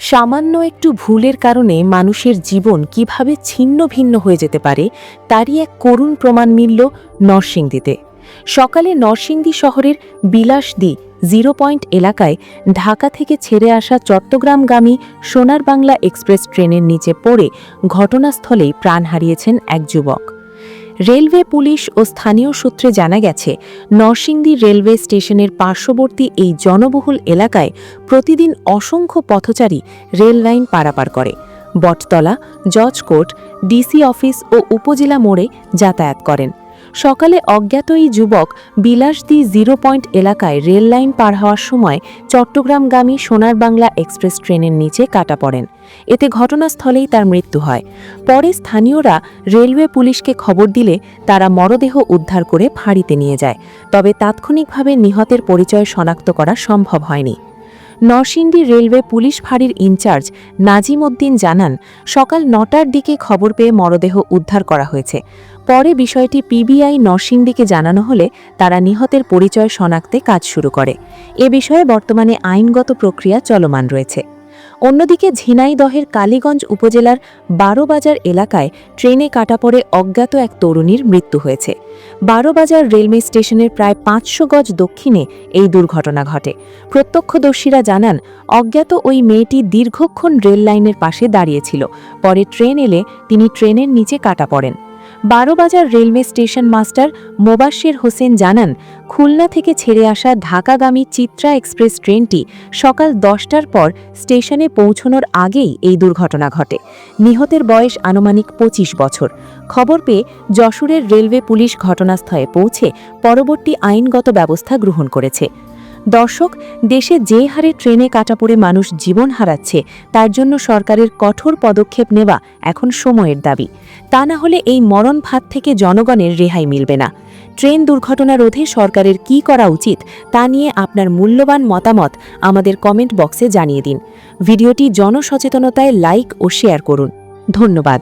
সামান্য একটু ভুলের কারণে মানুষের জীবন কিভাবে ছিন্ন ভিন্ন হয়ে যেতে পারে তারই এক করুণ প্রমাণ মিলল নরসিংদীতে। সকালে নরসিংদী শহরের বিলাসদী 0 পয়েন্ট এলাকায় ঢাকা থেকে ছেড়ে আসা চট্টগ্রামগামী সোনার বাংলা এক্সপ্রেস ট্রেনের নিচে পড়ে ঘটনাস্থলেই প্রাণ হারিয়েছেন এক যুবক। রেলওয়ে পুলিশ ও স্থানীয় সূত্রে জানা গেছে, নরসিংদী রেলওয়ে স্টেশনের পার্শ্ববর্তী এই জনবহুল এলাকায় প্রতিদিন অসংখ্য পথচারী রেল লাইন পারাপার করে। বটতলা, জজ কোর্ট, ডিসি অফিস ও উপজেলা মোড়ে যাতায়াত করেন। সকালে অজ্ঞাত এই যুবক বিলাসদী 0 পয়েন্ট এলাকায় রেল লাইন পার হওয়ার সময় চট্টগ্রামগামী সোনার বাংলা এক্সপ্রেস ট্রেনের নিচে কাটা পড়েন। এতে ঘটনাস্থলেই তার মৃত্যু হয়। পরে স্থানীয়রা রেলওয়ে পুলিশকে খবর দিলে তারা মরদেহ উদ্ধার করে ফাঁড়িতে নিয়ে যায়। তবে তাৎক্ষণিকভাবে নিহতের পরিচয় শনাক্ত করা সম্ভব হয়নি। নরসিংদী রেলওয়ে পুলিশ ফাঁড়ির ইনচার্জ নাজিম উদ্দিন জানান, সকাল 9টার দিকে খবর পেয়ে মরদেহ উদ্ধার করা হয়েছে। পরে বিষয়টি পিবিআই নরসিংদীকে জানানো হলে তারা নিহতের পরিচয় শনাক্তে কাজ শুরু করে। এ বিষয়ে বর্তমানে আইনগত প্রক্রিয়া চলমান রয়েছে। অন্যদিকে ঝিনাইদহের কালীগঞ্জ উপজেলার 12 বাজার এলাকায় ট্রেনে কাটা পড়ে অজ্ঞাত এক তরুণীর মৃত্যু হয়েছে। 12 বাজার রেলওয়ে স্টেশনের প্রায় 500 গজ দক্ষিণে এই দুর্ঘটনা ঘটে। প্রত্যক্ষদর্শীরা জানান, অজ্ঞাত ওই মেয়েটি দীর্ঘক্ষণ রেল লাইনের পাশে দাঁড়িয়েছিল। পরে ট্রেন এলে তিনি ট্রেনের নিচে কাটা পড়েন। 12 বাজার railway station master Mobashwer Hossain জানান, খুলনা থেকে ছেড়ে আসা ঢাকাগামী চিত্রা এক্সপ্রেস ট্রেনটি সকাল 10টার পর স্টেশনে পৌঁছানোর আগেই এই দুর্ঘটনা ঘটে। নিহতের বয়স আনুমানিক 25 বছর। খবর পেয়ে যশোরের রেলওয়ে পুলিশ ঘটনাস্থলে পৌঁছে পরবর্তী আইনগত ব্যবস্থা গ্রহণ করেছে। দর্শক, দেশে যে হারে ট্রেনে কাটা পড়ে মানুষ জীবন হারাচ্ছে, তার জন্য সরকারের কঠোর পদক্ষেপ নেওয়া এখন সময়ের দাবি। তা না হলে এই মরণ ফাঁদ থেকে জনগণের রেহাই মিলবে না। ট্রেন দুর্ঘটনা রোধে সরকারের কী করা উচিত তা নিয়ে আপনার মূল্যবান মতামত আমাদের কমেন্ট বক্সে জানিয়ে দিন। ভিডিওটি জনসচেতনতায় লাইক ও শেয়ার করুন। ধন্যবাদ।